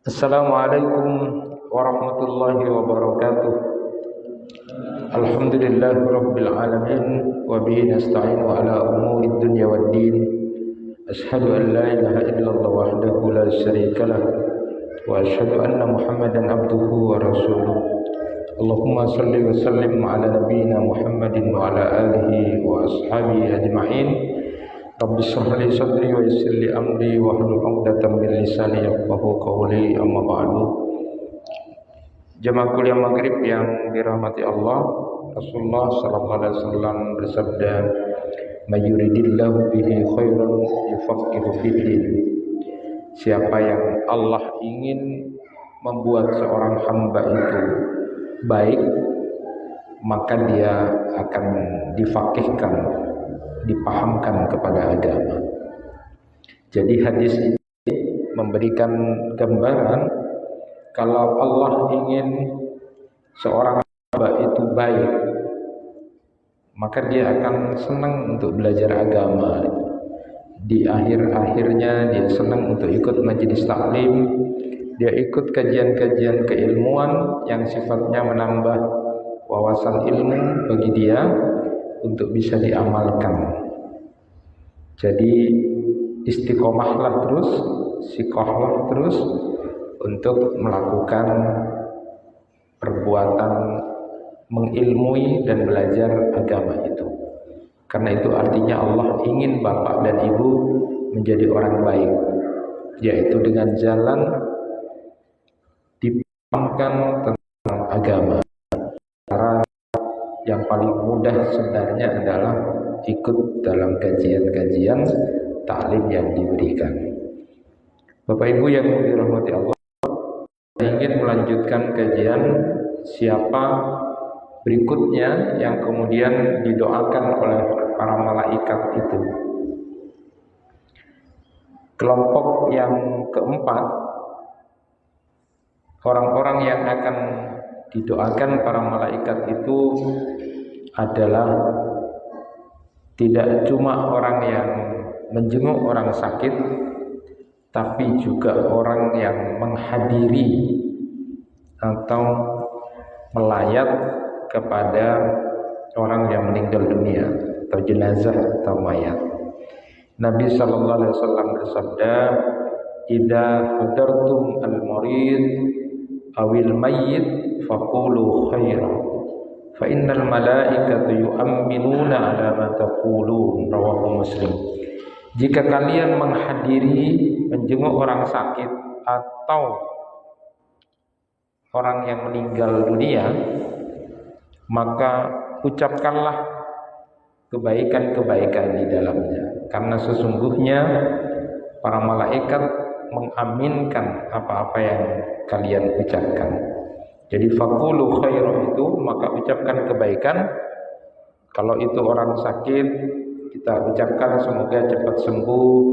Assalamualaikum warahmatullahi wabarakatuh. Alhamdulillahi rabbil alamin wa bihi nasta'inu ala umuri dunya waddin. Ashhadu an la ilaha illallah wahdahu la syarika lah wa ashhadu anna Muhammadan abduhu wa rasuluh. Allahumma salli wa sallim ala nabiyyina Muhammadin wa ala alihi wa ashabihi ajma'in. Rabbi shrah li sadri wa yassir li amri wa hlul 'uqdatam min lisani yafqahu qawli, amma ba'du. Jemaah kuliah maghrib yang dirahmati Allah, Rasulullah sallallahu alaihi wasallam bersabda, "May yuridillahu bihi khairan yufaqihu fiddin." Siapa yang Allah ingin membuat seorang hamba itu baik, maka dia akan difaqihkan, dipahamkan kepada agama. Jadi hadis ini memberikan gambaran kalau Allah ingin seorang hamba itu baik, maka dia akan senang untuk belajar agama. Di akhir-akhirnya dia senang untuk ikut majelis taklim, dia ikut kajian-kajian keilmuan yang sifatnya menambah wawasan ilmu bagi dia untuk bisa diamalkan. Jadi istiqomahlah terus, sikohlah terus untuk melakukan perbuatan mengilmui dan belajar agama itu. Karena itu artinya Allah ingin bapak dan ibu menjadi orang baik, yaitu dengan jalan dipahamkan tentang agama. Cara yang paling mudah sebenarnya adalah ikut dalam kajian-kajian taklim yang diberikan. Bapak Ibu yang dirahmati Allah, ingin melanjutkan kajian siapa berikutnya yang kemudian didoakan oleh para malaikat itu. Kelompok yang keempat, orang-orang yang akan didoakan para malaikat itu adalah tidak cuma orang yang menjenguk orang sakit, tapi juga orang yang menghadiri atau melayat kepada orang yang meninggal dunia atau jenazah atau mayat. Nabi sallallahu alaihi wasallam bersabda, "Idza hadartum al-marid awil mayyit faqulu khairan fa innal malaikata yu'minuna ala ma taqulun." Rawahu Muslim. Jika kalian menghadiri, menjenguk orang sakit atau orang yang meninggal dunia, maka ucapkanlah kebaikan-kebaikan di dalamnya, karena sesungguhnya para malaikat mengaminkan apa-apa yang kalian ucapkan. Jadi faqulu khairan itu, maka ucapkan kebaikan. Kalau itu orang sakit, kita ucapkan semoga cepat sembuh,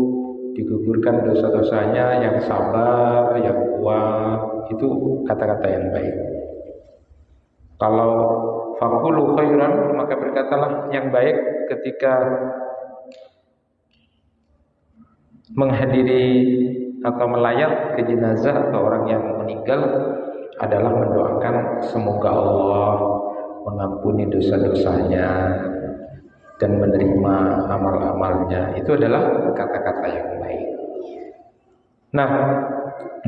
digugurkan dosa-dosanya, yang sabar, yang kuat. Itu kata-kata yang baik. Kalau faqulu khairan, maka berkatalah yang baik ketika menghadiri atau melayat ke jenazah atau orang yang meninggal adalah mendoakan semoga Allah mengampuni dosa-dosanya dan menerima amal-amalnya. Itu adalah kata-kata yang baik. Nah,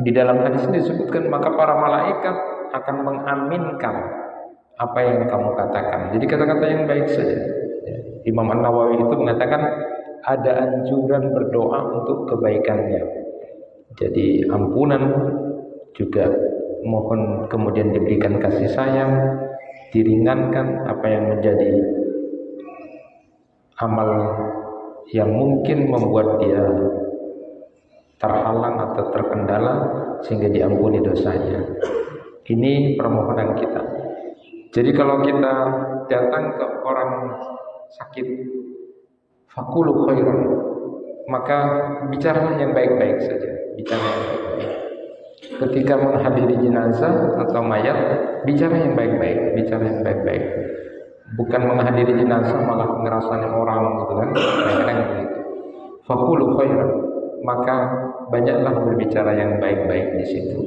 di dalam hadis ini disebutkan maka para malaikat akan mengaminkan apa yang kamu katakan. Jadi kata-kata yang baik saja. Imam An-Nawawi itu mengatakan ada anjuran berdoa untuk kebaikannya. Jadi ampunan juga mohon kemudian diberikan kasih sayang, diringankan apa yang menjadi amal yang mungkin membuat dia terhalang atau terkendala sehingga diampuni dosanya. Ini permohonan kita. Jadi kalau kita datang ke orang sakit, faqulu khairan, maka bicaralah yang baik-baik saja, bicara yang baik-baik. Ketika menghadiri jenazah atau mayat, bicara yang baik-baik, bicara yang baik-baik. Bukan menghadiri jenazah malah ngerasain orang gitu kan, kadang-kadang begitu. Faqulu khairan, maka banyaklah berbicara yang baik-baik di situ.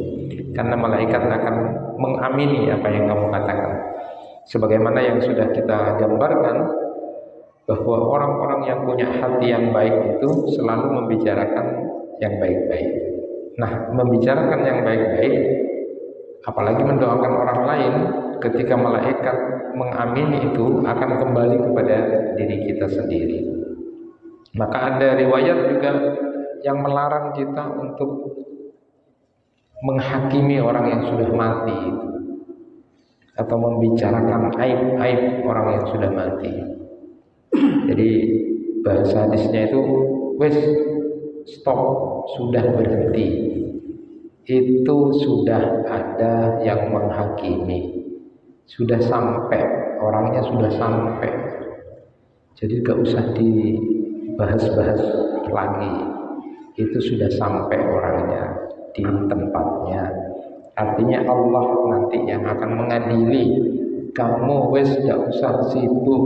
Karena malaikat akan mengamini apa yang kamu katakan. Sebagaimana yang sudah kita gambarkan, bahwa orang-orang yang punya hati yang baik itu selalu membicarakan yang baik-baik. Nah, membicarakan yang baik-baik, apalagi mendoakan orang lain, ketika malaikat mengamini itu akan kembali kepada diri kita sendiri. Maka ada riwayat juga yang melarang kita untuk menghakimi orang yang sudah mati atau membicarakan aib-aib orang yang sudah mati. Jadi bahasa hadisnya itu wes stop, sudah berhenti. Itu sudah ada yang menghakimi, sudah sampai, orangnya sudah sampai. Jadi gak usah dibahas-bahas lagi. Itu sudah sampai orangnya di tempatnya. Artinya Allah nanti yang akan mengadili. Kamu wes gak usah sibuk,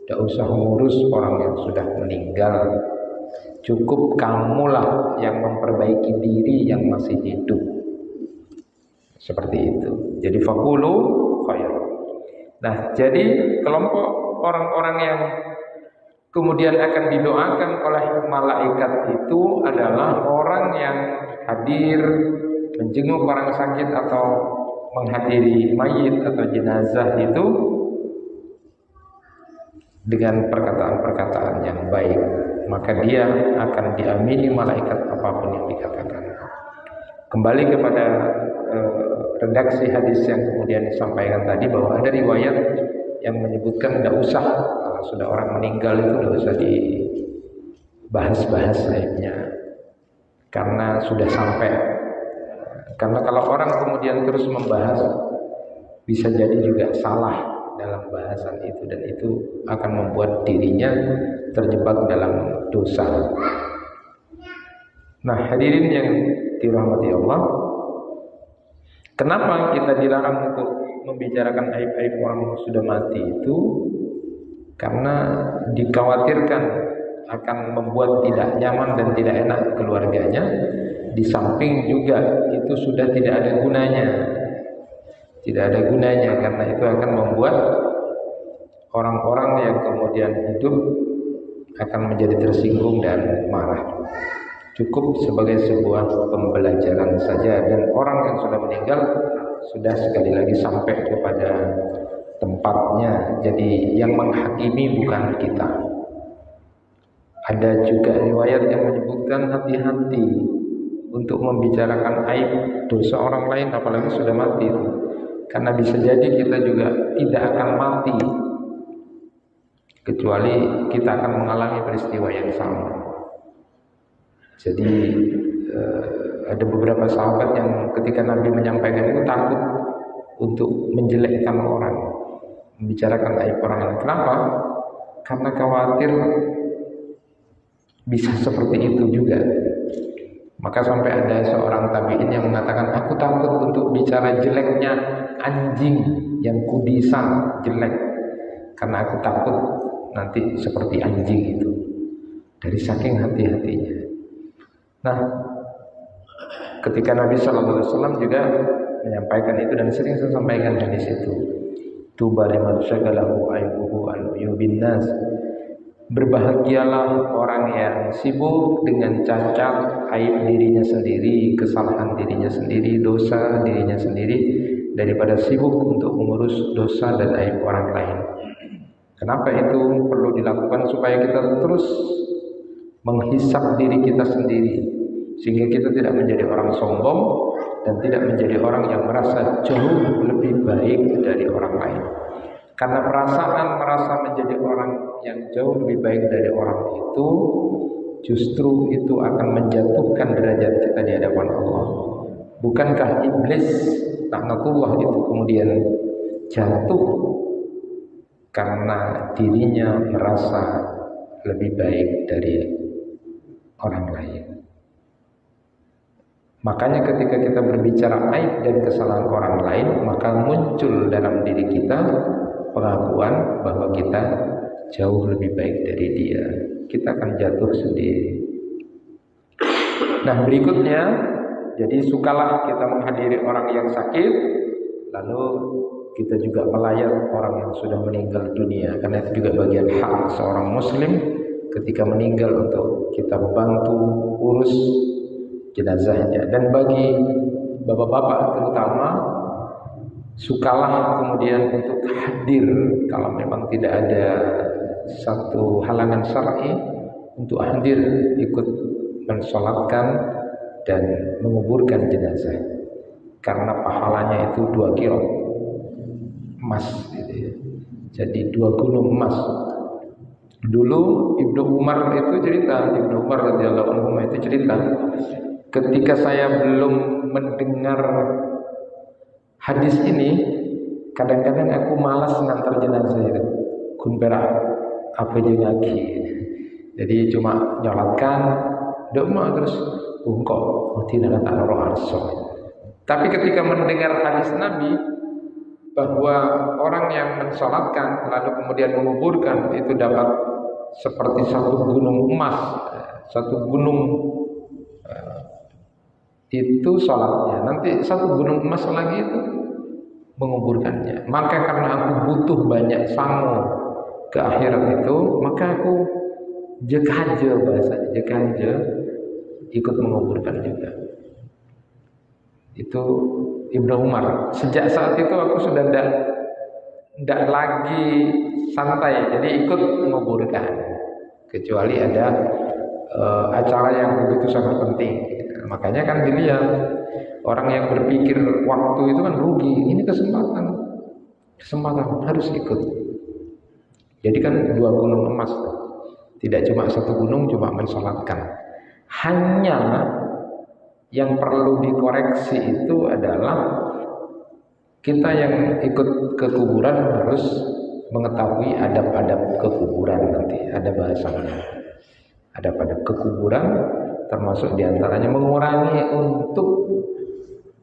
gak usah ngurus orang yang sudah meninggal. Cukup kamulah yang memperbaiki diri yang masih hidup. Seperti itu. Jadi faqulu khair. Nah, jadi kelompok orang-orang yang kemudian akan didoakan oleh malaikat itu adalah orang yang hadir menjenguk orang sakit atau menghadiri mayit atau jenazah itu dengan perkataan-perkataan yang baik, maka dia akan diamini malaikat apapun yang dikatakan. Kembali kepada redaksi hadis yang kemudian disampaikan tadi, bahwa ada riwayat yang menyebutkan tidak usah, kalau sudah orang meninggal itu tidak usah dibahas-bahas aibnya, karena sudah sampai. Karena kalau orang kemudian terus membahas, bisa jadi juga salah dalam bahasan itu, dan itu akan membuat dirinya terjebak dalam dosa. Nah, hadirin yang dirahmati Allah, kenapa kita dilarang untuk membicarakan aib-aib orang yang sudah mati itu? Karena dikhawatirkan akan membuat tidak nyaman dan tidak enak keluarganya. Di samping juga itu sudah tidak ada gunanya. Tidak ada gunanya, karena itu akan membuat orang-orang yang kemudian hidup akan menjadi tersinggung dan marah. Cukup sebagai sebuah pembelajaran saja, dan orang yang sudah meninggal sudah sekali lagi sampai kepada tempatnya. Jadi yang menghakimi bukan kita. Ada juga riwayat yang menyebutkan hati-hati untuk membicarakan aib dosa orang lain, apalagi sudah mati itu. Karena bisa jadi kita juga tidak akan mati, kecuali kita akan mengalami peristiwa yang sama. Jadi ada beberapa sahabat yang ketika Nabi menyampaikan itu takut untuk menjelekkan orang, membicarakan aib orang lain. Kenapa? Karena khawatir bisa seperti itu juga. Maka sampai ada seorang tabi'in yang mengatakan, aku takut untuk bicara jeleknya anjing yang kudisan jelek, karena aku takut nanti seperti anjing itu, dari saking hati-hatinya. Nah, ketika Nabi SAW juga menyampaikan itu, dan sering saya sampaikan di situ, tuba liman syagalahu aibuhu an uyubin nas. Berbahagialah orang yang sibuk dengan cacat aib dirinya sendiri, kesalahan dirinya sendiri, dosa dirinya sendiri, daripada sibuk untuk mengurus dosa dan aib orang lain. Kenapa itu perlu dilakukan? Supaya kita terus menghisap diri kita sendiri, sehingga kita tidak menjadi orang sombong dan tidak menjadi orang yang merasa jauh lebih baik dari orang lain. Karena perasaan merasa menjadi orang yang jauh lebih baik dari orang itu, justru itu akan menjatuhkan derajat kita di hadapan Allah. Bukankah iblis laknatullah itu kemudian jatuh karena dirinya merasa lebih baik dari orang lain? Makanya ketika kita berbicara aib dan kesalahan orang lain, maka muncul dalam diri kita pengakuan bahwa kita jauh lebih baik dari dia. Kita akan jatuh sendiri. Nah berikutnya, jadi sukalah kita menghadiri orang yang sakit, lalu kita juga melayat orang yang sudah meninggal dunia, karena itu juga bagian hak seorang muslim ketika meninggal untuk kita bantu urus jenazahnya. Dan bagi bapak-bapak terutama, sukalah kemudian untuk hadir kalau memang tidak ada satu halangan syar'i untuk hadir ikut mensolatkan dan menguburkan jenazah, karena pahalanya itu 2 kilo emas gitu ya. Jadi 2 gunung emas. Dulu Ibnu Umar itu cerita, Ibnu Umar radhiyallahu anhu itu cerita, ketika saya belum mendengar hadis ini, kadang-kadang aku malas ngantar jenazah itu. Kun perak apa aja lagi. Jadi cuma nyolatkan doa terus kok tidak tak roh arso. Tapi ketika mendengar hadis Nabi bahwa orang yang mensolatkan lalu kemudian menguburkan itu dapat seperti satu gunung emas, satu gunung itu sholatnya, nanti satu gunung emas lagi itu menguburkannya. Maka karena aku butuh banyak sangu ke akhirat itu, maka aku jekaja bahasanya, jekaja ikut menguburkan juga. Itu Ibnu Umar. Sejak saat itu aku sudah tidak lagi santai, jadi ikut menguburkan, kecuali ada acara yang begitu sangat penting. Makanya kan dilihat orang yang berpikir waktu itu kan rugi, ini kesempatan harus ikut. Jadi kan 2 gunung emas, tidak cuma satu gunung cuma mensolatkan. Hanya yang perlu dikoreksi itu adalah kita yang ikut ke kuburan harus mengetahui adab-adab kekuburan. Nanti ada bahasanya adab-adab kekuburan, termasuk diantaranya mengurangi untuk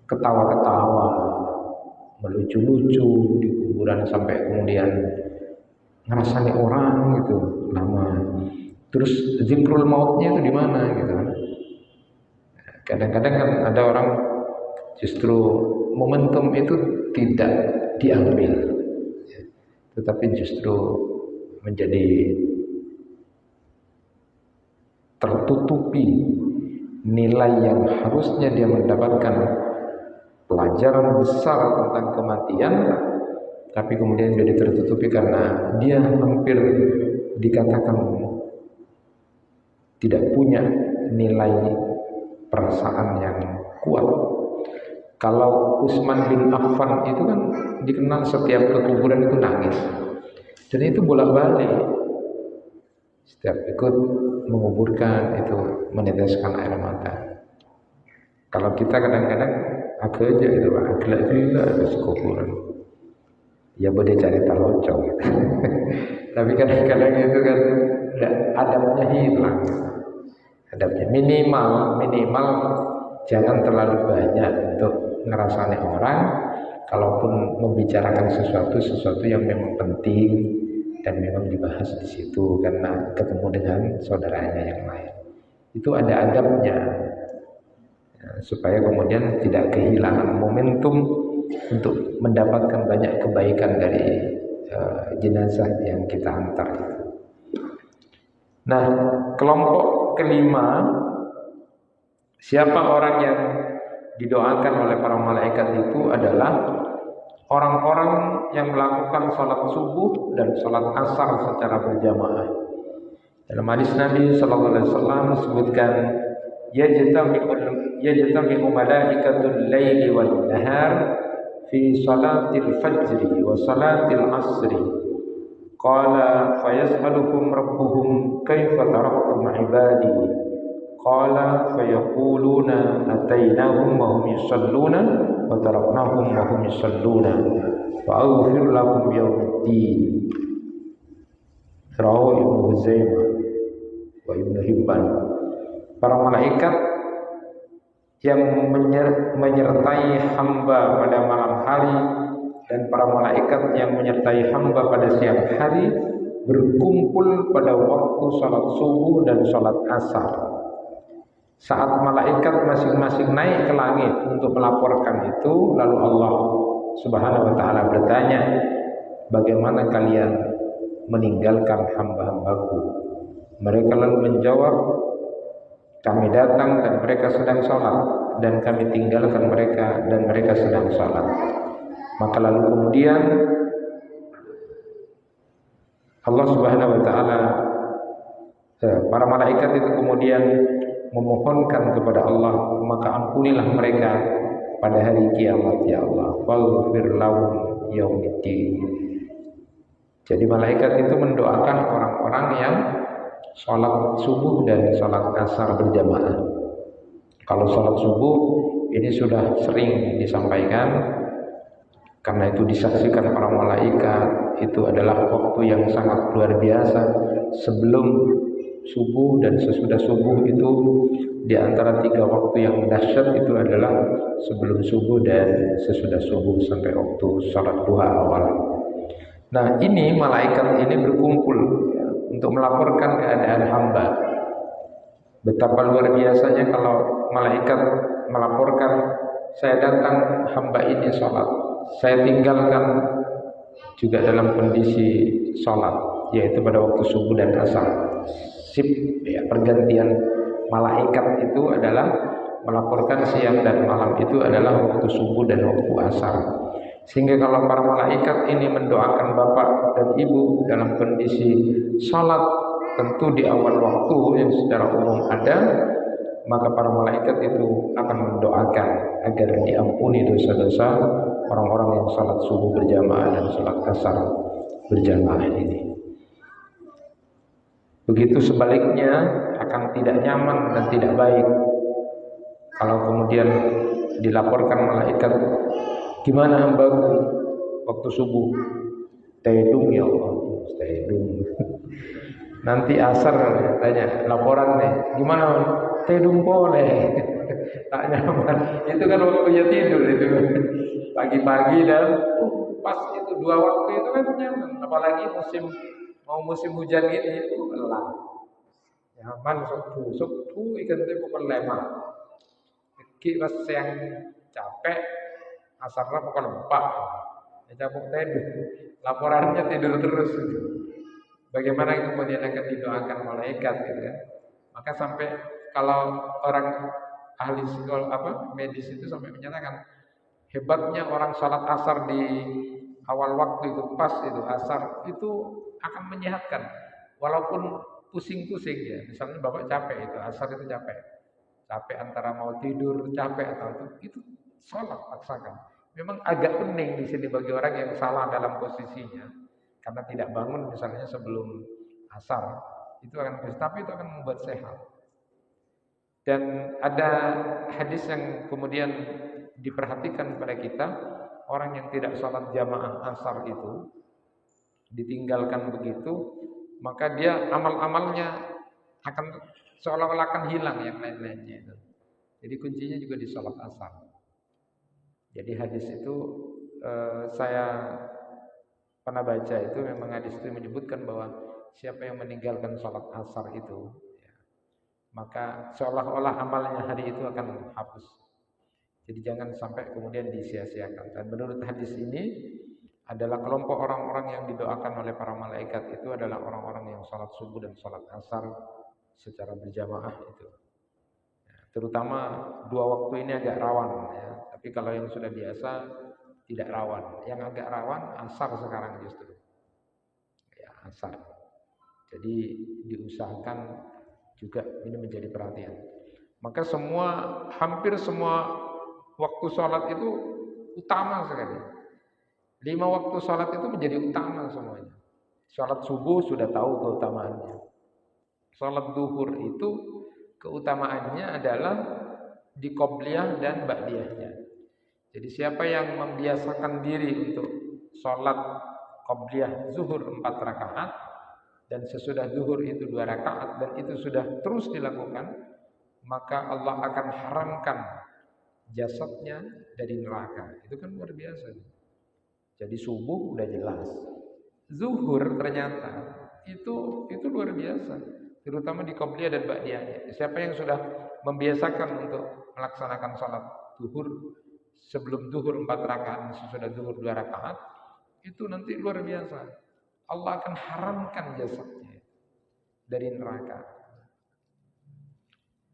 ketawa-ketawa, melucu-lucu di kuburan sampai kemudian ngerasani orang gitu lama. Terus zikrul mautnya itu di mana gitu kan? Kadang-kadang kan ada orang justru momentum itu tidak diambil, tetapi justru menjadi tertutupi nilai yang harusnya dia mendapatkan pelajaran besar tentang kematian, tapi kemudian jadi tertutupi karena dia hampir dikatakan tidak punya nilai perasaan yang kuat. Kalau Utsman bin Affan itu kan dikenal setiap ke kuburan itu nangis, dan itu bolak-balik setiap ikut menguburkan itu meneteskan air mata. Kalau kita kadang-kadang agak aja itu agak juga ada kuburan, ya boleh cari talocong gitu. Tapi kadang-kadang itu kan adabnya hilang. Adabnya minimal jangan terlalu banyak untuk ngerasani orang. Kalaupun membicarakan sesuatu yang memang penting dan memang dibahas di situ karena ketemu dengan saudaranya yang lain, itu ada adabnya ya, supaya kemudian tidak kehilangan momentum untuk mendapatkan banyak kebaikan dari jenazah yang kita antar. Nah, kelompok kelima, siapa orang yang didoakan oleh para malaikat itu adalah orang-orang yang melakukan sholat subuh dan sholat asar secara berjamaah. Dalam hadis Nabi sallallahu alaihi wasallam disebutkan, yajtami'u malaikatul laili wal nahar fi salatil fajri wa salatil asri. Qala fayas'alukum rabbuhum kaifa taraktum ibadi. Qala fayaquluna atainahum wa hum yusalluna wa taraknahum wa hum yusalluna fa'aghfir lahum yawmiddin. Rawahu Ibnu Huzaimah wa Ibnu Hibban. Para malaikat yang menyertai hamba pada malam hari dan para malaikat yang menyertai hamba pada siang hari berkumpul pada waktu salat subuh dan salat asar. Saat malaikat masing-masing naik ke langit untuk melaporkan itu, lalu Allah Subhanahu wa taala bertanya, bagaimana kalian meninggalkan hamba-hambaku? Mereka lalu menjawab, kami datang dan mereka sedang sholat, dan kami tinggalkan mereka dan mereka sedang sholat. Maka lalu kemudian Allah Subhanahu wa taala, para malaikat itu kemudian memohonkan kepada Allah, maka ampunilah mereka pada hari kiamat ya Allah. Waghfir lahum yaumiddin. Jadi malaikat itu mendoakan orang-orang yang sholat subuh dan sholat asar berjamaah. Kalau sholat subuh ini sudah sering disampaikan, karena itu disaksikan para malaikat, itu adalah waktu yang sangat luar biasa. Sebelum subuh dan sesudah subuh itu di antara 3 waktu yang dahsyat itu adalah sebelum subuh dan sesudah subuh sampai waktu sholat duha awal. Nah, ini malaikat ini berkumpul ya, untuk melaporkan keadaan hamba. Betapa luar biasanya kalau malaikat melaporkan, saya datang hamba ini sholat, saya tinggalkan juga dalam kondisi sholat, yaitu pada waktu subuh dan asar. Sip ya, pergantian malaikat itu adalah melaporkan siang dan malam itu adalah waktu subuh dan waktu asar. Sehingga kalau para malaikat ini mendoakan bapak dan ibu dalam kondisi sholat, tentu di awal waktu yang secara umum ada, maka para malaikat itu akan mendoakan agar diampuni dosa-dosa orang-orang yang sholat subuh berjamaah dan sholat asar berjamaah ini. Begitu sebaliknya akan tidak nyaman dan tidak baik kalau kemudian dilaporkan malaikat, gimana hambaku waktu subuh? Taidung ya Allah, taidung. Nanti asar tanya laporan nih, gimana? Taidung boleh. Tak nyaman. Itu kan waktunya tidur itu. Pagi-pagi dan pas itu 2 waktu itu kan nyaman. Apalagi musim hujan ini itu lelah. Nyaman sok ikan itu bukan lemah. Pas yang capek asarnya bukan lupa. Ya capek tidur. Laporannya tidur terus. Bagaimana kemudian akan didoakan malaikat gitu ya. Maka sampai kalau orang ahli medis itu sampai menyatakan hebatnya orang sholat asar di awal waktu itu, pas itu asar itu akan menyehatkan walaupun pusing-pusing ya. Misalnya bapak capek itu asar itu capek antara mau tidur capek atau itu sholat paksakan. Memang agak pening di sini bagi orang yang salah dalam posisinya karena tidak bangun misalnya sebelum asar, itu akan tapi itu akan membuat sehat. Dan ada hadis yang kemudian diperhatikan pada kita, orang yang tidak sholat jamaah asar itu ditinggalkan begitu, maka dia amal-amalnya akan seolah-olah akan hilang yang lain-lainnya itu. Jadi kuncinya juga di sholat asar. Jadi hadis itu saya pernah baca itu, memang hadis itu menyebutkan bahwa siapa yang meninggalkan sholat asar itu ya, maka seolah-olah amalnya hari itu akan hapus. Jadi jangan sampai kemudian disia-siakan. Dan menurut hadis ini adalah kelompok orang-orang yang didoakan oleh para malaikat itu adalah orang-orang yang sholat subuh dan sholat asar secara berjamaah itu. Ya, terutama 2 waktu ini agak rawan ya. Tapi kalau yang sudah biasa tidak rawan. Yang agak rawan asar sekarang justru. Ya, asar. Jadi diusahakan juga ini menjadi perhatian. Maka hampir semua waktu sholat itu utama sekali. 5 waktu sholat itu menjadi utama semuanya. Sholat subuh sudah tahu keutamaannya. Sholat duhur itu keutamaannya adalah di qobliyah dan ba'diyahnya. Jadi siapa yang membiasakan diri untuk sholat qobliyah zuhur 4 rakaat dan sesudah zuhur itu 2 rakaat dan itu sudah terus dilakukan, maka Allah akan haramkan jasadnya dari neraka. Itu kan luar biasa. Jadi subuh udah jelas. Zuhur ternyata itu luar biasa, terutama di qobliyah dan ba'diyahnya. Siapa yang sudah membiasakan untuk melaksanakan sholat zuhur sebelum zuhur 4 rakaat, sesudah zuhur 2 rakaat, itu nanti luar biasa. Allah akan haramkan jasadnya dari neraka.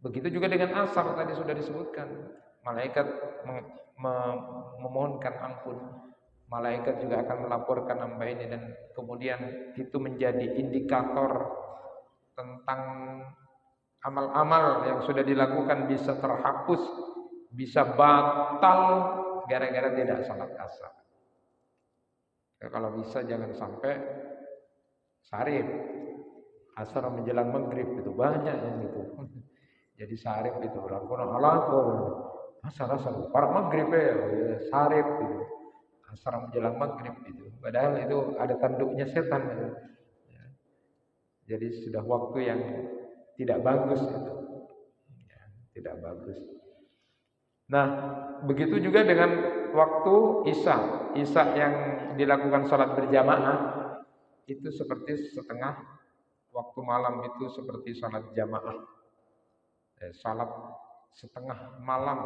Begitu juga dengan asar tadi sudah disebutkan. Malaikat memohonkan ampun. Malaikat juga akan melaporkan hamba ini dan kemudian itu menjadi indikator tentang amal-amal yang sudah dilakukan bisa terhapus, bisa batal gara-gara tidak salat asar. Kalau bisa jangan sampai sarif. Asar menjelang maghrib itu banyak yang itu. Jadi sarif itu orang kono halakon. Asar para maghrib ya, sarif itu. Asar menjelang maghrib itu. Padahal itu ada tanduknya setan itu. Ya. Jadi sudah waktu yang tidak bagus itu. Ya, tidak bagus. Nah, begitu juga dengan waktu Isya. Isya yang dilakukan sholat berjamaah itu seperti setengah waktu malam itu seperti sholat jamaah. Sholat setengah malam.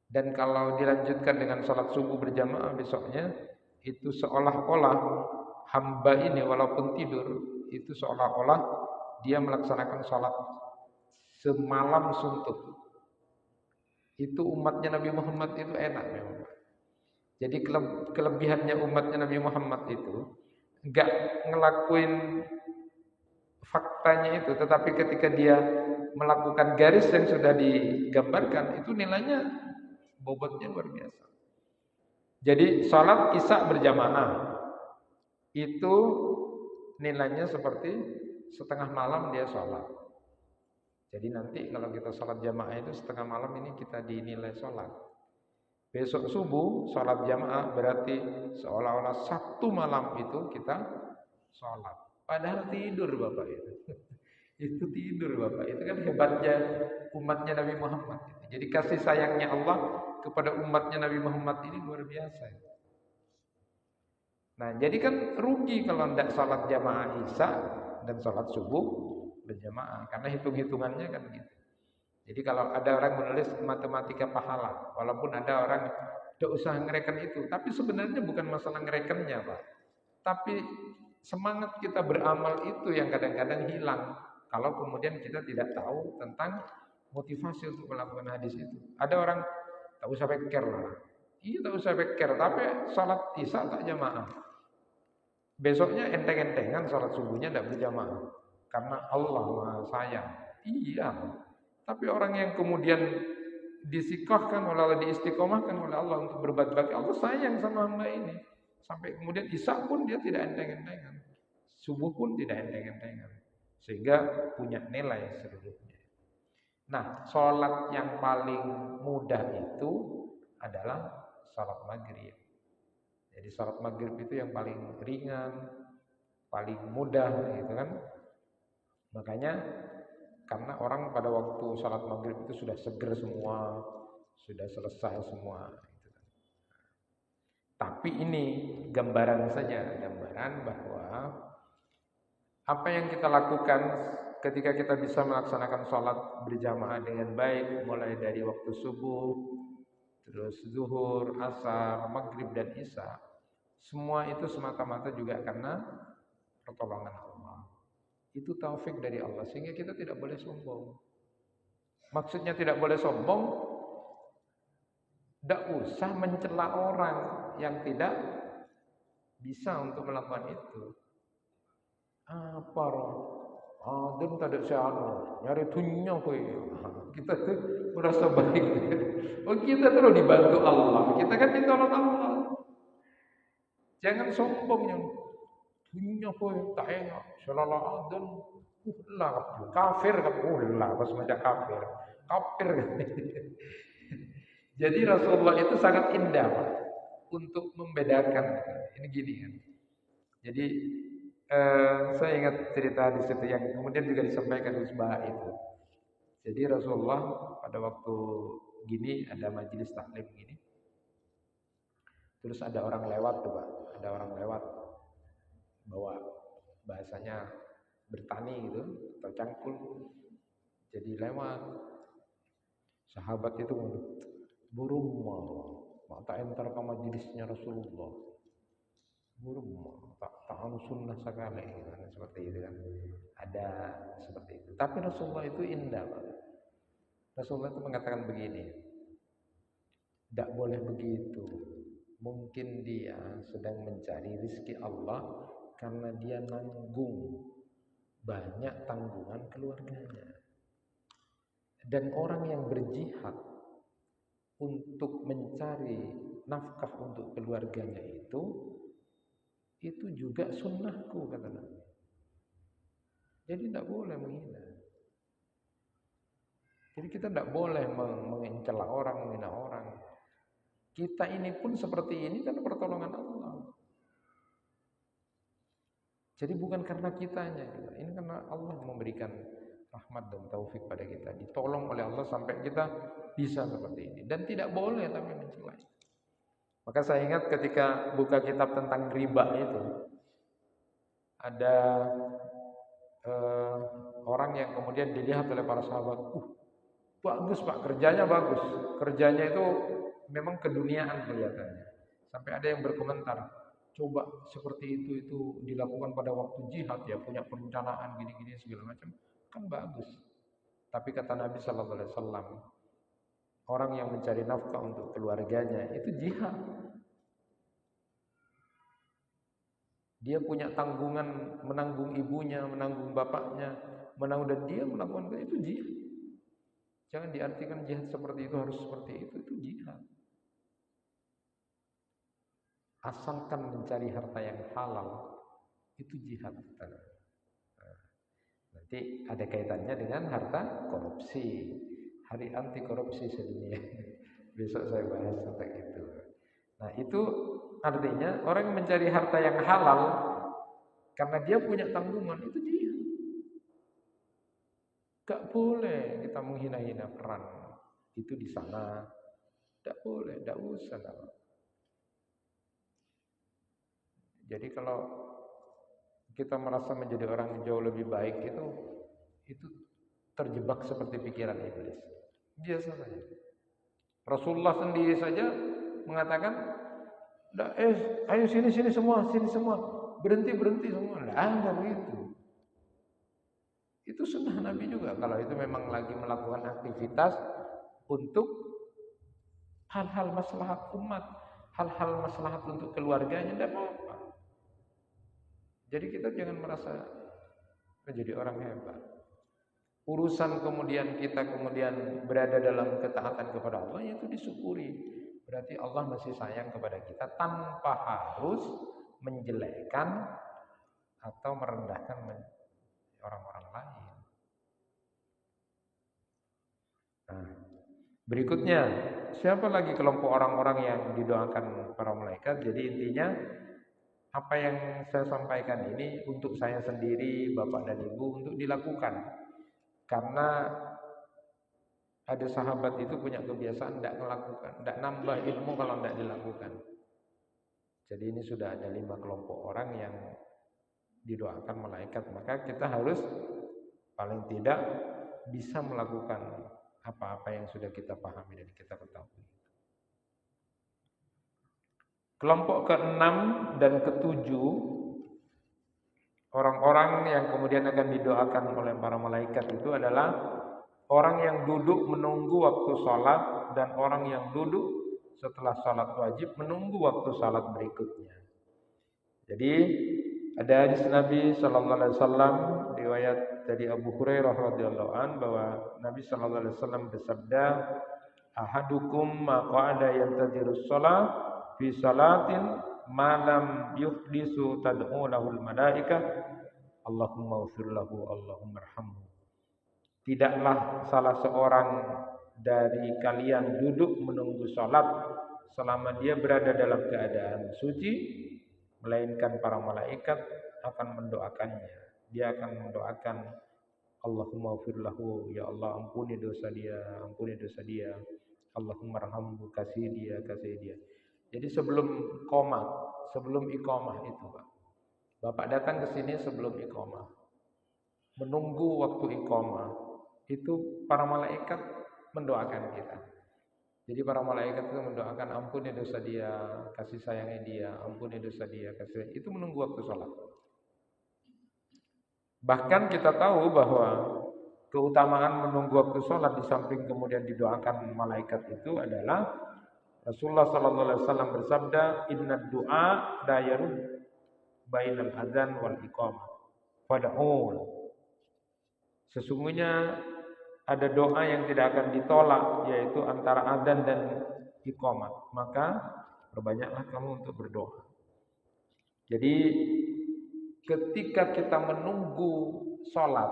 Dan kalau dilanjutkan dengan sholat subuh berjamaah besoknya, itu seolah-olah hamba ini walaupun tidur, itu seolah-olah dia melaksanakan sholat semalam suntuk. Itu umatnya Nabi Muhammad itu enak memang. Jadi kelebihannya umatnya Nabi Muhammad itu enggak ngelakuin faktanya itu, tetapi ketika dia melakukan garis yang sudah digambarkan, itu nilainya bobotnya luar biasa. Jadi salat Isya berjamaah itu nilainya seperti setengah malam dia salat. Jadi nanti kalau kita salat jamaah itu setengah malam ini kita dinilai salat. Besok subuh salat jamaah berarti seolah-olah satu malam itu kita salat. Padahal tidur Bapak itu. Itu tidur Bapak. Itu kan hebatnya umatnya Nabi Muhammad. Jadi kasih sayangnya Allah kepada umatnya Nabi Muhammad ini luar biasa. Nah, jadi kan rugi kalau tidak salat jamaah Isya dan salat subuh berjamaah karena hitung-hitungannya kan gitu. Jadi kalau ada orang menulis matematika pahala, walaupun ada orang tidak usah ngereken itu, tapi sebenarnya bukan masalah ngerekennya, Pak. Tapi semangat kita beramal itu yang kadang-kadang hilang kalau kemudian kita tidak tahu tentang motivasi untuk melakukan hadis itu. Ada orang tak usah pikir lah. Iya tak usah pikir, tapi salat Isya tak jamaah. Besoknya enteng-entengan salat subuhnya tidak berjamaah. Karena Allah Maha Sayang. Iya. Tapi orang yang kemudian disikohkan oleh Allah, diistiqomahkan oleh Allah untuk berbuat baik, Allah sayang sama hamba ini. Sampai kemudian Isya pun dia tidak enteng-entengan. Subuh pun tidak enteng-entengan. Sehingga punya nilai seluruhnya. Nah, sholat yang paling mudah itu adalah sholat maghrib. Jadi sholat maghrib itu yang paling ringan, paling mudah gitu kan. Makanya karena orang pada waktu sholat maghrib itu sudah seger semua, sudah selesai semua. Gitu kan. Tapi ini gambaran saja, gambaran bahwa apa yang kita lakukan ketika kita bisa melaksanakan sholat berjamaah dengan baik, mulai dari waktu subuh, terus zuhur, asar, maghrib dan isya, semua itu semata-mata juga karena pertolongan Allah. Itu taufik dari Allah, sehingga kita tidak boleh sombong. Maksudnya tidak boleh sombong, tidak usah mencela orang yang tidak bisa untuk melakukan itu. Apa roh? Adem tak ada seano, nyari dunia kowe. Kita tuh merasa baik. Oh kita tuh dibantu Allah, kita kan ditolong Allah. Jangan sombong yang dunia kowe tak enak. Sallallahu adem, lah kafir kan, lah pas macam kafir, kafir. Jadi Rasulullah itu sangat indah Pak, untuk membedakan. Ini gini kan. Jadi saya ingat cerita di situ yang kemudian juga disampaikan Usbah itu. Jadi Rasulullah pada waktu gini ada majelis taklim gini. Terus ada orang lewat tuh Pak, ada orang lewat bawa bahasanya bertani gitu atau cangkul. Jadi lewat sahabat itu burung tak entar ke majelisnya Rasulullah. Burung tak anu sunnah sekali kan, seperti itu kan. Ada seperti itu. Tapi Rasulullah itu indah, Pak. Rasulullah itu mengatakan begini, tidak boleh begitu. Mungkin dia sedang mencari rizki Allah karena dia nanggung banyak tanggungan keluarganya. Dan orang yang berjihad untuk mencari nafkah untuk keluarganya itu juga sunnahku, kata Nabi. Jadi tidak boleh menghina. Jadi kita tidak boleh mencela orang, menghina orang. Kita ini pun seperti ini kan pertolongan Allah. Jadi bukan karena kitanya, ini karena Allah memberikan rahmat dan taufik pada kita, ditolong oleh Allah sampai kita bisa seperti ini. Dan tidak boleh tapi mencela. Maka saya ingat ketika buka kitab tentang riba itu, ada orang yang kemudian dilihat oleh para sahabat, bagus Pak, kerjanya bagus, kerjanya itu memang keduniaan kelihatannya. Sampai ada yang berkomentar, coba seperti itu dilakukan pada waktu jihad ya, punya perencanaan gini-gini segala macam, kan bagus. Tapi kata Nabi Sallallahu Alaihi Wasallam, orang yang mencari nafkah untuk keluarganya itu jihad. Dia punya tanggungan, menanggung ibunya, menanggung bapaknya, menanggung, dan dia melakukan itu jihad. Jangan diartikan jihad seperti itu harus seperti itu jihad. Asalkan mencari harta yang halal, itu jihad. Nanti ada kaitannya dengan harta korupsi. Hari anti korupsi sedunia. Besok saya bahas tentang itu. Nah, itu artinya orang yang mencari harta yang halal karena dia punya tanggungan, itu jihad. Gak boleh kita menghina-hina peran itu di sana. Gak boleh, gak usah. Jadi kalau kita merasa menjadi orang yang jauh lebih baik itu terjebak seperti pikiran iblis. Biasa saja. Rasulullah sendiri saja mengatakan, ayo sini semua, berhenti semua. Tidak ada begitu. Itu sunnah Nabi juga. Kalau itu memang lagi melakukan aktivitas untuk hal-hal maslahat umat, hal-hal maslahat untuk keluarganya, tidak apa-apa. Jadi kita jangan merasa menjadi orang hebat. Urusan kemudian kita berada dalam ketaatan kepada Allah, itu disyukuri. Berarti Allah masih sayang kepada kita tanpa harus menjelekkan atau merendahkan orang-orang lain. Nah, berikutnya, siapa lagi kelompok orang-orang yang didoakan para malaikat? Jadi intinya, apa yang saya sampaikan ini untuk saya sendiri, Bapak dan Ibu, untuk dilakukan. Karena ada sahabat itu punya kebiasaan tidak melakukan, tidak nambah ilmu kalau tidak dilakukan. Jadi ini sudah ada 5 kelompok orang yang didoakan malaikat. Maka kita harus paling tidak bisa melakukan apa-apa yang sudah kita pahami dan kita ketahui. Kelompok ke-6 dan ke-7, orang-orang yang kemudian akan didoakan oleh para malaikat itu adalah orang yang duduk menunggu waktu sholat dan orang yang duduk setelah sholat wajib menunggu waktu sholat berikutnya. Jadi ada hadis Nabi Sallallahu Alaihi Wasallam, riwayat dari Abu Hurairah radhiyallahu an, bahwa Nabi Sallallahu Alaihi Wasallam bersabda, ahadukum maq'ada yantadhirus shalah fi salatin malam yuhdisu tad'u lahul malaikah Allahumma ufir lahu Allahumma arhamhu. Tidaklah salah seorang dari kalian duduk menunggu salat selama dia berada dalam keadaan suci, melainkan para malaikat akan mendoakannya. Dia akan mendoakan, Allahumma ufir lahu, ya Allah ampuni dosa dia, Allahumma arhamhu, kasih dia. Jadi sebelum iqamah itu, Pak. Bapak datang ke sini sebelum iqamah. Menunggu waktu iqamah. itu para malaikat mendoakan kita. Jadi para malaikat itu mendoakan ampuni dosa dia, kasih sayangnya dia, ampuni dosa dia, kasih. Itu menunggu waktu sholat. Bahkan kita tahu bahwa keutamaan menunggu waktu sholat di samping kemudian didoakan malaikat itu adalah Rasulullah sallallahu alaihi wasallam bersabda, "Inna du'a la yarud bainal adzan wal iqamah. Fad'un." Sesungguhnya ada doa yang tidak akan ditolak, yaitu antara adzan dan iqamah. Maka perbanyaklah kamu untuk berdoa. Jadi ketika kita menunggu sholat,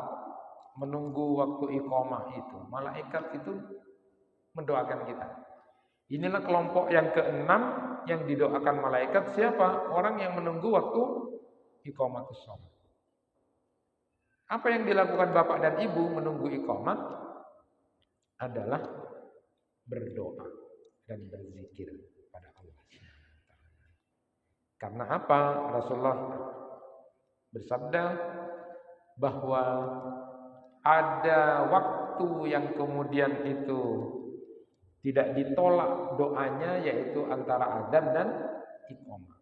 menunggu waktu iqamah itu, malaikat itu mendoakan kita. Inilah kelompok yang keenam yang didoakan malaikat. Siapa? Orang yang menunggu waktu iqamatus shalah. Apa yang dilakukan bapak dan ibu menunggu iqamah adalah berdoa dan berzikir pada Allah. Karena apa? Rasulullah bersabda bahwa ada waktu yang kemudian itu tidak ditolak doanya, yaitu antara adzan dan iqamah.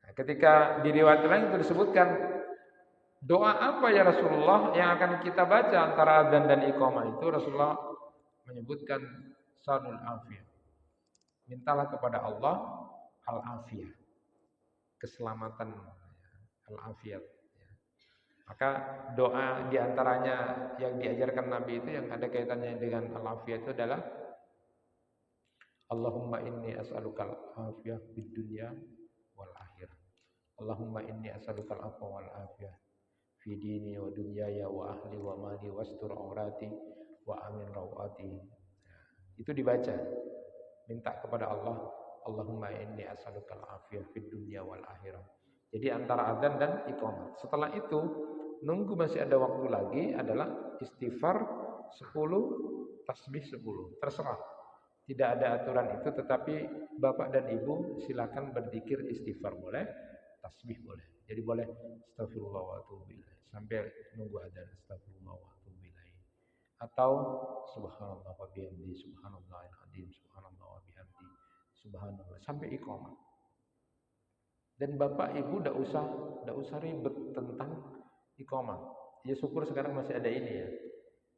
Nah, ketika di riwayat lain itu disebutkan, doa apa ya Rasulullah yang akan kita baca antara adzan dan iqamah itu? Rasulullah menyebutkan salul afiyah. Mintalah kepada Allah al-afiyah, keselamatan, al-afiyat. Maka doa diantaranya yang diajarkan Nabi itu yang ada kaitannya dengan al-afiyah itu adalah Allahumma inni as'alukal afiyah fid dunya wal akhirah. Allahumma inni as'alukal afwa wal afiyah fi dini wa dunyaya wa ahli wa mali wastur aurati wa amin rawati. Itu dibaca. Minta kepada Allah, Allahumma inni as'alukal afiyah fid dunya wal akhirah. Jadi antara adzan dan iqamah. Setelah itu nunggu masih ada waktu lagi adalah istighfar 10, tasbih 10. Terserah. Tidak ada aturan itu, tetapi bapak dan ibu silakan berzikir istighfar boleh, tasbih boleh. Jadi boleh astagfirullah wa atubu ilaih sampai nunggu adzan astagfirullah wa atubu ilaih. Atau subhanallah wa bihamdi subhanallahil azim subhanallah wa bihamdi subhanallah sampai iqamah. Dan bapak ibu tidak usah ribet tentang iqamah. Ya syukur sekarang masih ada ini ya.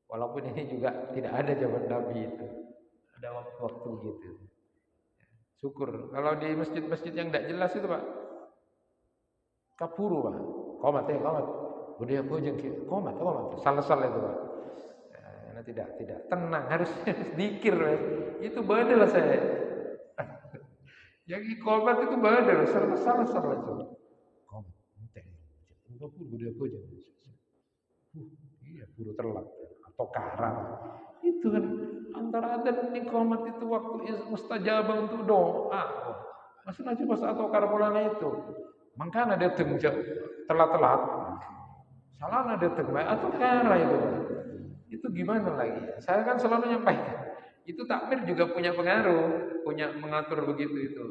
Walaupun ini juga tidak ada zaman Nabi itu. Ada waktu-waktu gitu. Syukur. Kalau di masjid-masjid yang tidak jelas itu Pak, kapuru Pak. Qomat. Budaya bojeng qomat. Salah-salah itu Pak. Nah, tidak. Tenang, harus zikir. Itu badal saya. Yang iqamat itu badal, salah-salah itu. Qomat. Budaya bojeng. Iya, buru terlak atau karang. Itu kan antara adzan dan iqamat itu waktu mustajabah untuk doa. Maksudnya cuma atau karbolana itu. Mangkana datang telat-telat. Salahna datang atau kara itu. Itu gimana lagi? Saya kan selalu nyampaikan. Itu takmir juga punya pengaruh, punya mengatur begitu itu.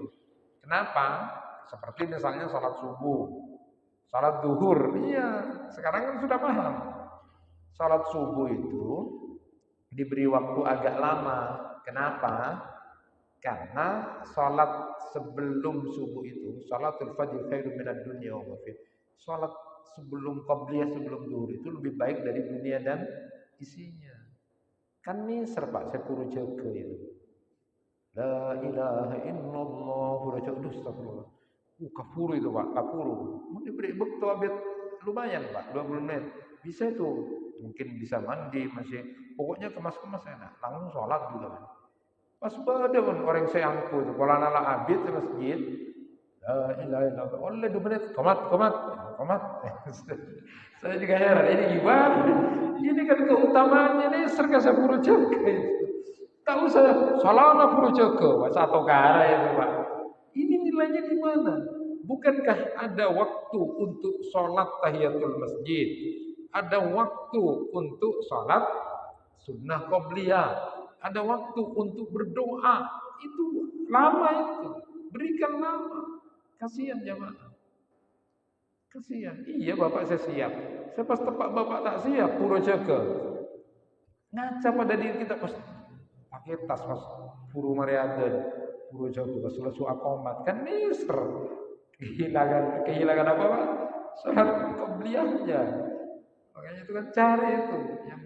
Kenapa? Seperti misalnya salat subuh, salat duhur. Iya, sekarang kan sudah paham. Salat subuh itu diberi waktu agak lama. Kenapa? Karena salat sebelum subuh itu, salatul fajr khairum minad dunya wa ma fiha. Salat sebelum qabliyah sebelum zuhur itu lebih baik dari dunia dan isinya. Kan miser Pak, saya kudu jaga itu. La ilaha illallah, udah jaga astagfirullah. Kafuru itu Pak, kafuru. Mau diberi bekto abet lumayan Pak, 20 menit. Bisa itu. Mungkin bisa mandi masih. Pokoknya kemas-kemas enak. Langsung sholat juga kan. Pas pada orang saya angku itu. Kalau anak abid di masjid. La ilaha illallah. Oleh 2 menit. Komat. Saya juga heran. Ini gimana? Ini kan keutamaannya ini serga saya puru jaga itu. Tak usah. Salahlah puru jaga. Satu kara itu Pak. Ini nilainya di mana? Bukankah ada waktu untuk sholat tahiyatul masjid? Ada waktu untuk sholat sunnah qobliyah. Ada waktu untuk berdoa. Itu lama itu. Berikan lama. Kasihan jamaah. Kasihan. Iya bapak saya siap. Saya pas tepat bapak tak siap, pura jaga. Ngaca pada diri kita pas pakai tas pas puru mariaden, pura jaga pas selesai akomat kan miser. Kehilangan apa pak? Sholat qobliyahnya. Makanya itu kan cari itu yang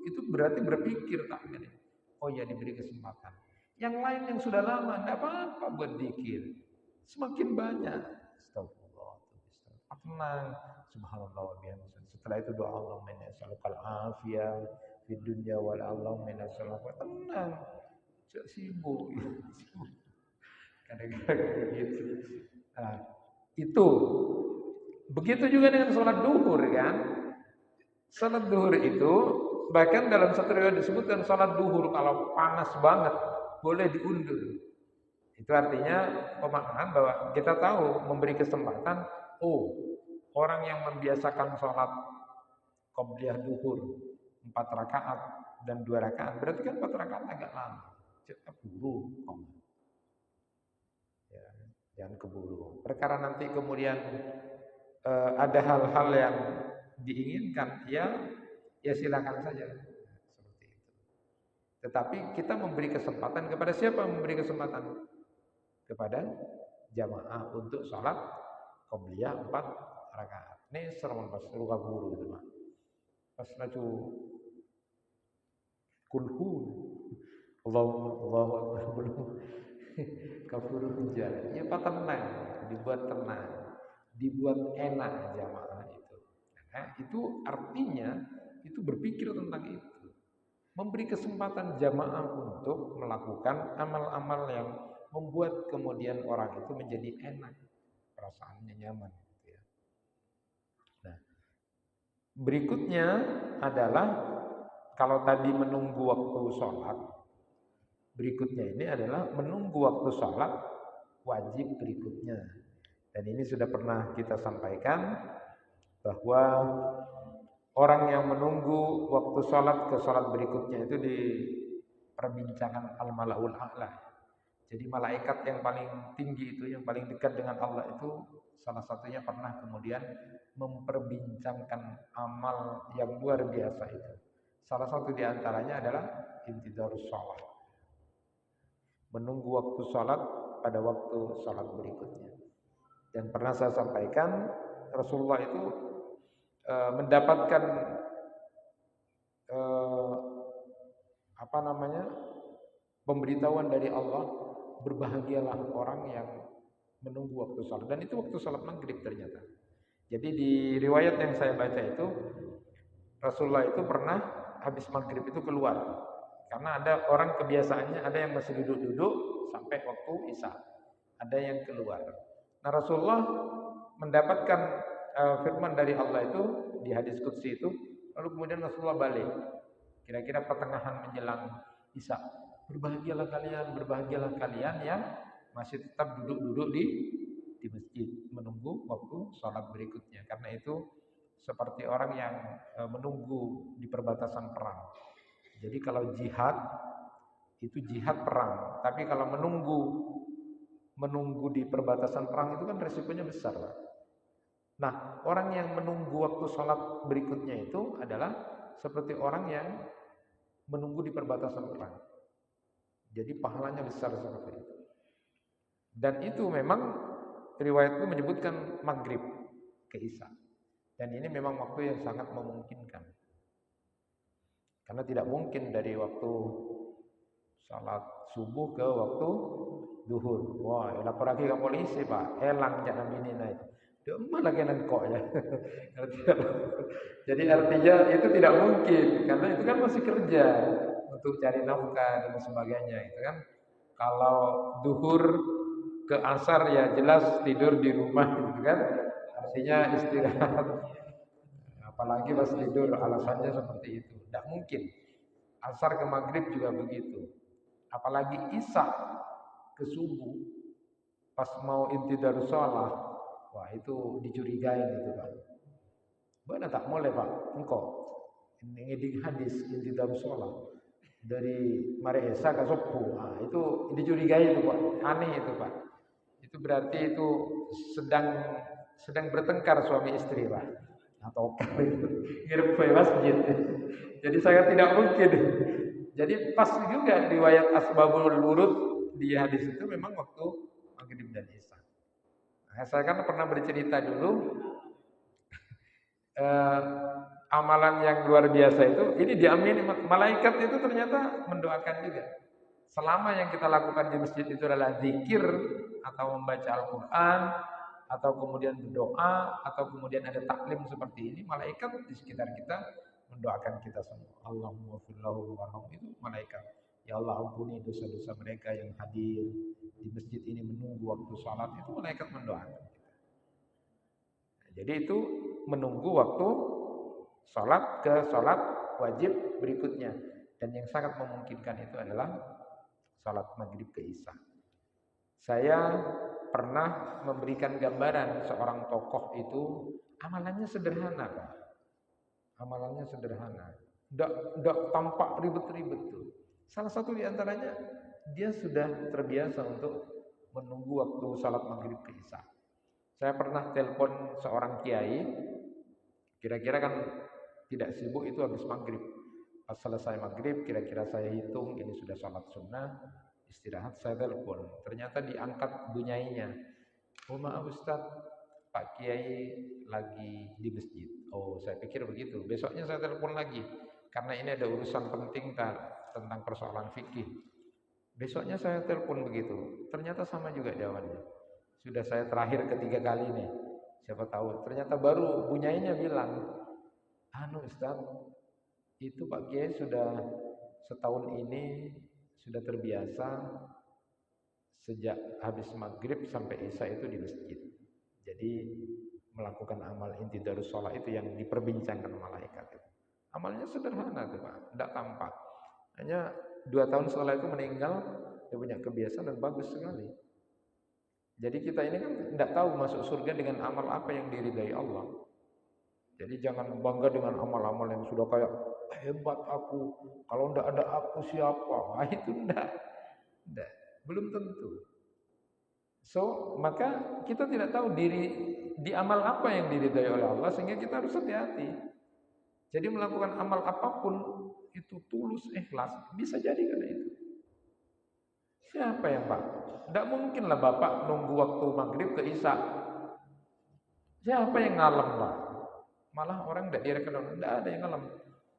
itu berarti berpikir tak gini. Oh ya diberi kesempatan. Yang lain yang sudah lama tidak apa-apa buat dikir. Semakin banyak. Astagfirullah. Tenang. Subhanallah wa bihamdihi. Setelah itu doa Allahumma inni as'alukal afiyah fid dunya wal Allahumma inni as'aluka. Tenang. Jangan sibuk. Kadang-kadang begitu. Nah, itu. Begitu juga dengan sholat duhur kan. Sholat duhur itu bahkan dalam satu riwayat disebutkan sholat duhur kalau panas banget boleh diundur. Itu artinya pemaknaan bahwa kita tahu memberi kesempatan. Oh, orang yang membiasakan sholat qobliyah duhur 4 rakaat dan 2 rakaat berarti kan 4 rakaat agak lama. Jangan keburu. Ya, jangan keburu. Perkara nanti kemudian ada hal-hal yang diinginkan, ya silakan saja. Seperti itu. Tetapi kita memberi kesempatan kepada siapa? Memberi kesempatan kepada jamaah untuk sholat qobliyah 4 rakaat. Ini sermon pas ruka guru itu Pak. Pas naju kulhu Allahu akbar kafuru hujan. Ya Pak tenang, dibuat tenang, dibuat enak jamaah itu. Nah, itu artinya itu berpikir tentang itu. Memberi kesempatan jamaah untuk melakukan amal-amal yang membuat kemudian orang itu menjadi enak, perasaannya nyaman. Gitu ya. Nah, berikutnya adalah kalau tadi menunggu waktu sholat, berikutnya ini adalah menunggu waktu sholat wajib berikutnya. Dan ini sudah pernah kita sampaikan bahwa orang yang menunggu waktu sholat ke sholat berikutnya itu diperbincangkan al-mala'ul a'la. Jadi malaikat yang paling tinggi itu, yang paling dekat dengan Allah itu salah satunya pernah kemudian memperbincangkan amal yang luar biasa itu. Salah satu diantaranya adalah intidarus sholat. Menunggu waktu sholat pada waktu sholat berikutnya. Dan pernah saya sampaikan Rasulullah itu mendapatkan pemberitahuan dari Allah, berbahagialah orang yang menunggu waktu sholat. Dan itu waktu sholat maghrib ternyata. Jadi di riwayat yang saya baca itu Rasulullah itu pernah habis maghrib itu keluar. Karena ada orang kebiasaannya ada yang masih duduk-duduk sampai waktu isya. Ada yang keluar. Nah Rasulullah mendapatkan firman dari Allah itu di hadis qudsi itu, lalu kemudian Rasulullah balik. Kira-kira pertengahan menjelang isya. Berbahagialah kalian yang masih tetap duduk-duduk di masjid menunggu waktu sholat berikutnya. Karena itu seperti orang yang menunggu di perbatasan perang. Jadi kalau jihad itu jihad perang, tapi kalau menunggu di perbatasan perang itu kan resikonya besar, Pak. Nah, orang yang menunggu waktu sholat berikutnya itu adalah seperti orang yang menunggu di perbatasan perang. Jadi pahalanya besar seperti itu. Dan itu memang riwayat itu menyebutkan maghrib ke isya. Dan ini memang waktu yang sangat memungkinkan. Karena tidak mungkin dari waktu salat subuh ke waktu duhur. Wah, lapor lagi ke polisi Pak, elang jangan ini naik. Demam lagi nengkok ya. Jadi artinya itu tidak mungkin, karena itu kan masih kerja untuk cari nafkah dan sebagainya. Itu kan kalau duhur ke asar ya jelas tidur di rumah gitu kan. Artinya istirahat. Apalagi pas tidur alasannya seperti itu. Tidak mungkin. Asar ke maghrib juga begitu. Apalagi isya ke subuh pas mau intidarus shalah, wah itu dicurigai gitu Pak. Mana tak boleh Pak, engkau ini di hadis intidarus shalah dari mare esa ke subuh, nah, itu dicurigai itu Pak, aneh itu Pak. Itu berarti itu sedang sedang bertengkar suami istri lah, atau ngirim kue masjid. Jadi saya tidak mungkin. Jadi pas juga riwayat asbabul wurud di hadis itu memang waktu maghrib dan isya. Nah, saya kan pernah bercerita dulu eh, amalan yang luar biasa itu, ini diamini malaikat itu ternyata mendoakan juga. Selama yang kita lakukan di masjid itu adalah zikir atau membaca Al-Quran atau kemudian berdoa atau kemudian ada taklim seperti ini, malaikat di sekitar kita mendoakan kita semua. Allahumma firlahu warham, itu malaikat. Ya Allah, ampuni dosa-dosa mereka yang hadir di masjid ini menunggu waktu sholat, itu malaikat mendoakan. Jadi itu menunggu waktu sholat ke sholat wajib berikutnya. Dan yang sangat memungkinkan itu adalah sholat maghrib ke isya. Saya pernah memberikan gambaran seorang tokoh itu amalannya sederhana, Pak. Amalannya sederhana. Tidak tampak ribet-ribet tuh. Salah satu di antaranya, dia sudah terbiasa untuk menunggu waktu sholat maghrib ke isya. Saya pernah telepon seorang kiai, kira-kira kan tidak sibuk itu habis maghrib. Pas selesai maghrib, kira-kira saya hitung ini sudah sholat sunnah, istirahat, saya telepon. Ternyata diangkat bunyainya. Oh maaf Ustaz, Pak Kiai lagi di masjid. Oh saya pikir begitu. Besoknya saya telepon lagi, karena ini ada urusan penting tentang persoalan fikih. Besoknya saya telepon begitu. Ternyata sama juga jawabannya. Sudah saya terakhir ketiga kali nih. Siapa tahu. Ternyata baru bunyainya bilang, anu Ustaz, itu Pak Kiai sudah setahun ini sudah terbiasa sejak habis maghrib sampai isya itu di masjid. Jadi melakukan amal intidarus sholat itu yang diperbincangkan malaikat. Amalnya sederhana tuh Pak, tidak tampak. Hanya 2 tahun setelah itu meninggal, dia punya kebiasaan dan bagus sekali. Jadi kita ini kan tidak tahu masuk surga dengan amal apa yang diridai Allah. Jadi jangan bangga dengan amal-amal yang sudah kayak hebat aku, kalau tidak ada aku siapa? Nah, itu tidak, belum tentu. So maka kita tidak tahu di amal apa yang diridai oleh Allah, sehingga kita harus hati-hati. Jadi melakukan amal apapun itu tulus, ikhlas, bisa jadi karena itu. Siapa yang Pak? Tidak mungkinlah Bapak nunggu waktu maghrib ke isya. Siapa yang ngalem Pak? Malah orang tidak direkomendasi, tidak ada yang ngalem.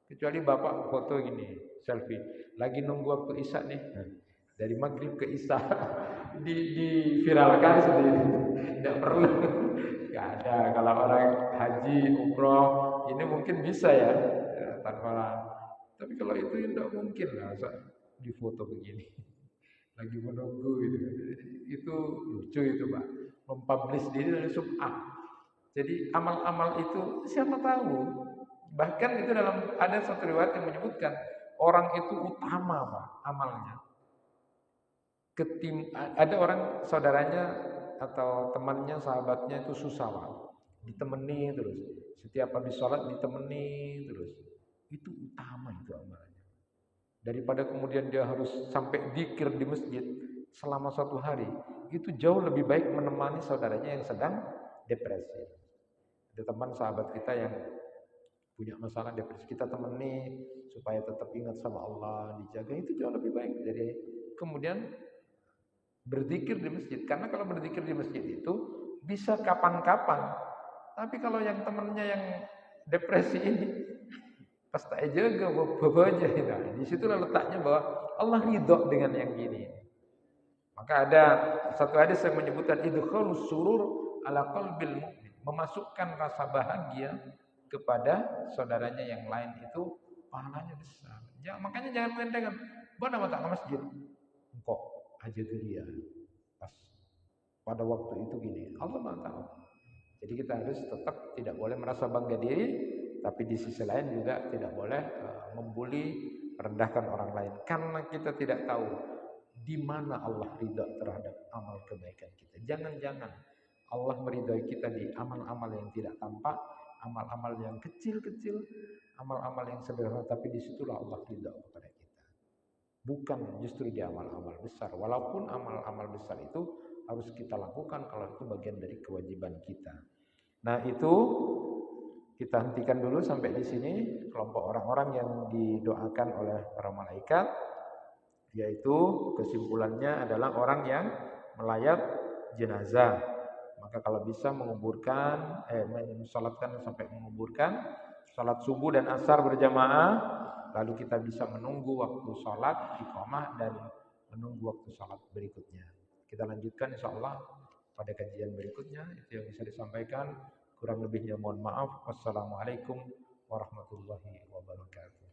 Kecuali Bapak foto gini, selfie. Lagi nunggu waktu isya nih. Dari maghrib ke isya. Diviralkan sendiri. Tidak perlu. Tidak ada. Kalau orang haji, umroh, ini mungkin bisa ya tanpa. Tapi kalau itu tidak mungkin lah. Di foto begini. Lagi menunggu gitu. Itu lucu itu Pak. Mempublish diri dari sum'ah. Jadi amal-amal itu siapa tahu. Bahkan itu ada satu riwayat yang menyebutkan orang itu utama Pak amalnya. Ada orang saudaranya atau temannya, sahabatnya itu susah Pak. Ditemani terus. Setiap habis sholat ditemani terus. Itu utama itu amalnya. Daripada kemudian dia harus sampai dzikir di masjid selama 1 hari, itu jauh lebih baik menemani saudaranya yang sedang depresi. Ada teman sahabat kita yang punya masalah depresi, kita temani supaya tetap ingat sama Allah, dijaga, itu jauh lebih baik. Jadi kemudian berzikir di masjid, karena kalau berzikir di masjid itu bisa kapan-kapan. Tapi kalau yang temannya yang depresi ini pas tak jaga bawa aja, nah, di situlah letaknya bahwa Allah ridho dengan yang gini. Maka ada satu hadis yang menyebutkan idkhalus surur ala qalbil mu'min, memasukkan rasa bahagia kepada saudaranya yang lain itu pahalanya besar. Makanya jangan mendengar, "Bona tak ke masjid." Kok aja dia pas pada waktu itu gini. Allah Maha tahu. Jadi kita harus tetap tidak boleh merasa bangga diri, tapi di sisi lain juga tidak boleh membuli, merendahkan orang lain, karena kita tidak tahu di mana Allah ridha terhadap amal kebaikan kita. Jangan-jangan Allah meridhai kita di amal-amal yang tidak tampak, amal-amal yang kecil-kecil, amal-amal yang sederhana, tapi disitulah Allah ridha kepada kita. Bukan justru di amal-amal besar. Walaupun amal-amal besar itu harus kita lakukan kalau itu bagian dari kewajiban kita. Nah, itu kita hentikan dulu sampai di sini kelompok orang-orang yang didoakan oleh para malaikat, yaitu kesimpulannya adalah orang yang melayat jenazah. Maka kalau bisa menguburkan, mensolatkan sampai menguburkan, salat subuh dan asar berjamaah, lalu kita bisa menunggu waktu salat iqamah dan menunggu waktu salat berikutnya. Kita lanjutkan insyaallah pada kajian berikutnya. Itu yang bisa disampaikan. Kurang lebihnya mohon maaf. Wassalamualaikum warahmatullahi wabarakatuh.